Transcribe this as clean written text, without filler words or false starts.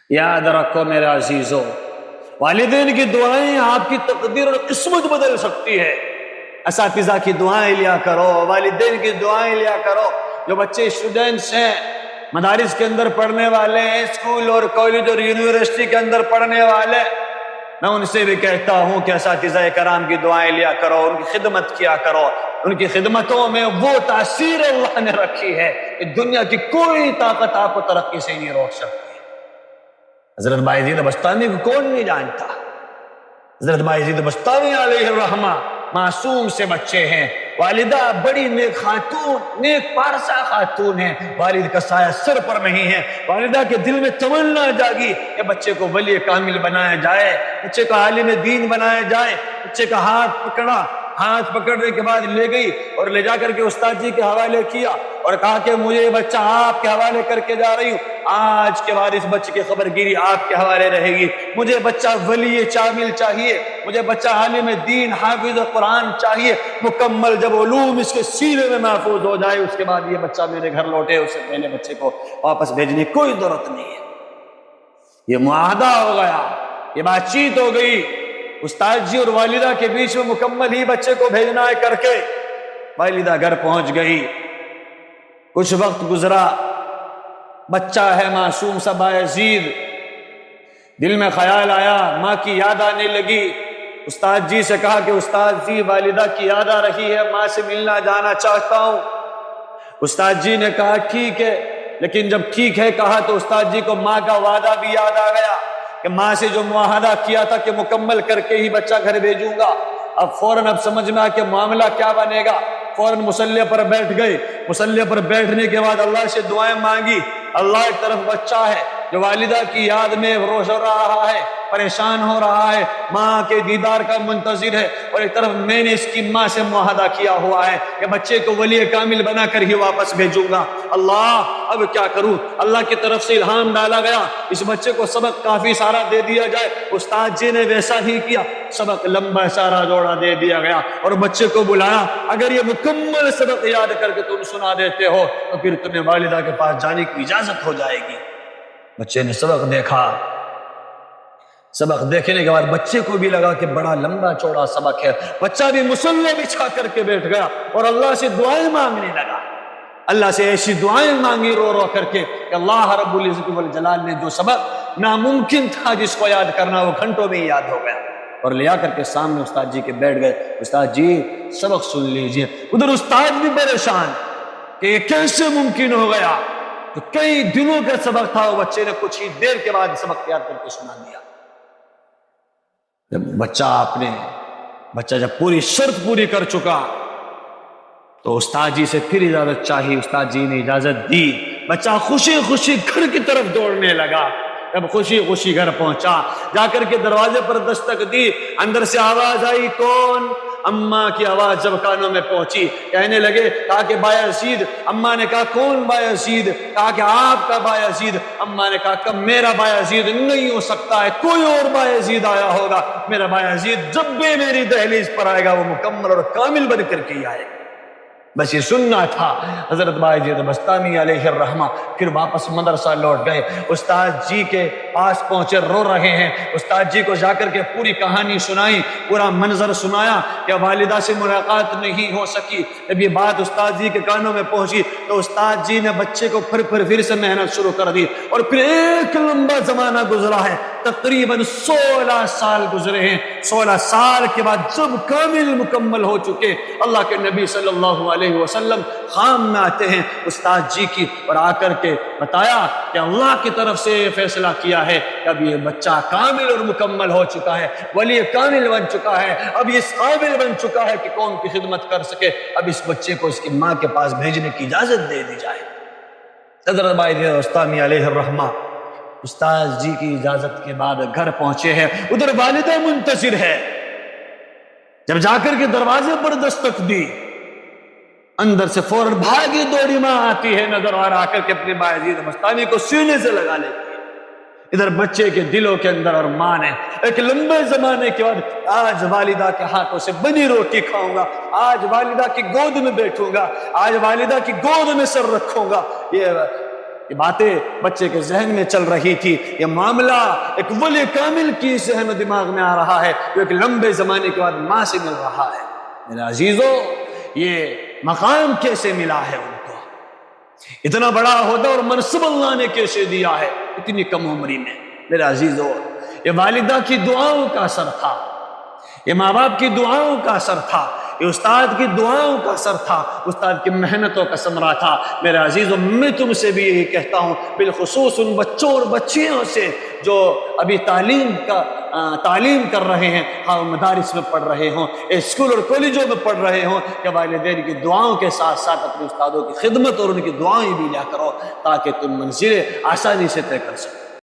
یاد رکھو میرے عزیزو، والدین کی دعائیں آپ کی تقدیر اور قسمت بدل سکتی ہے۔ اساتذہ کی دعائیں لیا کرو، والدین کی دعائیں لیا کرو۔ جو بچے اسٹوڈنٹس ہیں، مدارس کے اندر پڑھنے والے ہیں، اسکول اور کالج اور یونیورسٹی کے اندر پڑھنے والے، میں ان سے بھی کہتا ہوں کہ اساتذہ کرام کی دعائیں لیا کرو، ان کی خدمت کیا کرو۔ ان کی خدمتوں میں وہ تاثیر اللہ نے رکھی ہے کہ دنیا کی کوئی طاقت آپ کو ترقی سے نہیں روک سکتی۔ حضرت بایزید بستامی کو کون نہیں جانتا؟ حضرت بایزید بستامی علیہ الرحمہ معصوم سے بچے ہیں، والدہ بڑی نیک خاتون، نیک پارسا خاتون ہیں، والد کا سایہ سر پر نہیں ہے۔ والدہ کے دل میں تمنا جاگی کہ بچے کو ولی کامل بنایا جائے، بچے کو عالم دین بنایا جائے۔ بچے کا ہاتھ پکڑا، ہاتھ پکڑنے کے بعد لے گئی اور لے جا کر کے استاد جی کے حوالے کیا اور کہا کہ مجھے یہ بچہ آپ کے حوالے کر کے جا رہی ہوں، آج کے بعد اس بچے کی خبر گیری آپ کے حوالے رہے گی۔ مجھے بچہ ولی کامل چاہیے، مجھے بچہ عالم دین حافظ قرآن چاہیے، مکمل جب علوم اس کے سینے میں محفوظ ہو جائے اس کے بعد یہ بچہ میرے گھر لوٹے، اس سے پہلے بچے کو واپس بھیجنے کی کوئی ضرورت نہیں ہے۔ یہ معاہدہ ہو گیا، یہ بات چیت ہو گئی استاد جی اور والدہ کے بیچ میں، مکمل ہی بچے کو بھیجنا ہے کر کے والدہ گھر پہنچ گئی۔ کچھ وقت گزرا، بچہ ہے معصوم سا بایزید، دل میں خیال آیا، ماں کی یاد آنے لگی۔ استاد جی سے کہا کہ استاد جی والدہ کی یاد آ رہی ہے، ماں سے ملنا جانا چاہتا ہوں۔ استاد جی نے کہا ٹھیک ہے، لیکن جب ٹھیک ہے کہا تو استاد جی کو ماں کا وعدہ بھی یاد آ گیا کہ ماں سے جو معاہدہ کیا تھا کہ مکمل کر کے ہی بچہ گھر بھیجوں گا۔ اب فوراً سمجھ میں آ کہ معاملہ کیا بنے گا، فوراً مصلی پر بیٹھ گئے۔ مصلی پر بیٹھنے کے بعد اللہ سے دعائیں مانگی۔ اللہ ایک طرف بچہ ہے جو والدہ کی یاد میں روش ہو رہا ہے، پریشان ہو رہا ہے، ماں کے دیدار کا منتظر ہے، اور ایک طرف میں نے اس کی ماں سے معاہدہ کیا ہوا ہے کہ بچے کو ولی کامل بنا کر ہی واپس بھیجوں گا۔ اللہ اب کیا کروں؟ اللہ کی طرف سے الہام ڈالا گیا اس بچے کو سبق کافی سارا دے دیا جائے۔ استاد جی نے ویسا ہی کیا، سبق لمبا سارا جوڑا دے دیا گیا اور بچے کو بلایا، اگر یہ مکمل سبق یاد کر کے تم سنا دیتے ہو تو پھر تمہیں والدہ کے پاس جانے کی اجازت ہو جائے گی۔ بچے نے سبق دیکھا، سبق دیکھنے کے بعد بچے کو بھی لگا کہ بڑا لمبا چوڑا سبق ہے، بچہ بھی مصلی بچھا کر کے بیٹھ گیا اور اللہ سے دعائیں مانگنے لگا۔ اللہ سے ایسی دعائیں مانگی رو رو کر کے کہ اللہ رب العزت والجلال نے جو سبق ناممکن تھا جس کو یاد کرنا وہ گھنٹوں میں یاد ہو گیا، اور لیا کر کے سامنے استاد جی کے بیٹھ گئے۔ استاد جی سبق سن لیجئے۔ ادھر استاد بھی پریشان کہ یہ کیسے ممکن ہو گیا، تو کئی دنوں کا سبق تھا، وہ بچے نے کچھ ہی دیر کے بعد سبق یاد کر کے سنا دیا۔ جب بچہ جب پوری شرط پوری کر چکا تو استاد جی سے پھر اجازت چاہی، استاد جی نے اجازت دی۔ بچہ خوشی خوشی گھر کی طرف دوڑنے لگا۔ جب خوشی خوشی گھر پہنچا، جا کر کے دروازے پر دستک دی، اندر سے آواز آئی، کون؟ اماں کی آواز جب کانوں میں پہنچی، کہنے لگے، کہا کہ بایزید۔ اماں نے کہا کون بایزید؟ کہا کہ آپ کا بایزید۔ اماں نے کہا کہ میرا بایزید نہیں ہو سکتا ہے، کوئی اور بایزید آیا ہوگا۔ میرا بایزید جب بھی میری دہلیز پر آئے گا وہ مکمل اور کامل بن کر کے آئے گا۔ بس یہ سننا تھا۔ حضرت بایزید بستامی علیہ الرحمہ پھر واپس مدرسہ لوٹ گئے، استاد جی کے پاس پہنچے، رو رہے ہیں۔ استاد جی کو جا کر کے پوری کہانی سنائی، پورا منظر سنایا کہ والدہ سے ملاقات نہیں ہو سکی۔ جب یہ بات استاد جی کے کانوں میں پہنچی تو استاد جی نے بچے کو پھر سے محنت شروع کر دی، اور پھر ایک لمبا زمانہ گزرا ہے، تقریباً 16 سال گزرے ہیں۔ 16 سال کے بعد جب کامل مکمل ہو چکے، اللہ کے نبی صلی اللہ علیہ وسلم خام میں آتے ہیں استاد جی کی، اور آ کر کے بتایا کہ اللہ کی طرف سے یہ فیصلہ کیا ہے کہ اب یہ بچہ کامل اور مکمل ہو چکا ہے، ولی کامل بن چکا ہے، اب یہ قابل بن چکا ہے کہ قوم کی خدمت کر سکے، اب اس بچے کو اس کی ماں کے پاس بھیجنے کی اجازت دے دی جائے۔ حضرت بایزید بستامی علیہ الرحمہ استاد جی کی اجازت کے بعد گھر پہنچے ہیں، ادھر والدہ منتظر ہے۔ جب جا کر کے دروازے پر دستک دی، اندر سے فوراً بھاگی دوڑی ماں آتی ہے، نظر آ کر کے اپنے بایزید بستامی کو سینے سے لگا لیتی ہے۔ ادھر بچے کے دلوں کے اندر ارمان ہے، ایک لمبے زمانے کے بعد آج والدہ کے ہاتھوں سے بنی روٹی کھاؤں گا، آج والدہ کی گود میں بیٹھوں گا، آج والدہ کی گود میں سر رکھوں گا۔ یہ یہ باتیں بچے کے ذہن میں چل رہی تھی، یہ معاملہ ایک ولی کامل کی ذہن و دماغ میں آ رہا ہے جو ایک لمبے زمانے کے بعد ماں سے مل رہا ہے۔ میرے عزیزو، یہ مقام کیسے ملا ہے ان کو، اتنا بڑا عہدہ اور منصب اللہ نے کیسے دیا ہے اتنی کم عمری میں۔ میرے عزیزو، یہ والدہ کی دعاؤں کا اثر تھا، یہ ماں باپ کی دعاؤں کا اثر تھا، یہ استاد کی دعاؤں کا اثر تھا، استاد کی محنتوں کا ثمرہ تھا۔ میرے عزیزو، میں تم سے بھی یہی کہتا ہوں، بالخصوص ان بچوں اور بچیوں سے جو ابھی تعلیم کر رہے ہیں، ہاں مدارس میں پڑھ رہے ہوں، اسکول اور کالجوں میں پڑھ رہے ہوں، کہ والدین کی دعاؤں کے ساتھ ساتھ اپنے استادوں کی خدمت اور ان کی دعائیں بھی لیا کرو تاکہ تم منزلیں آسانی سے طے کر سکو۔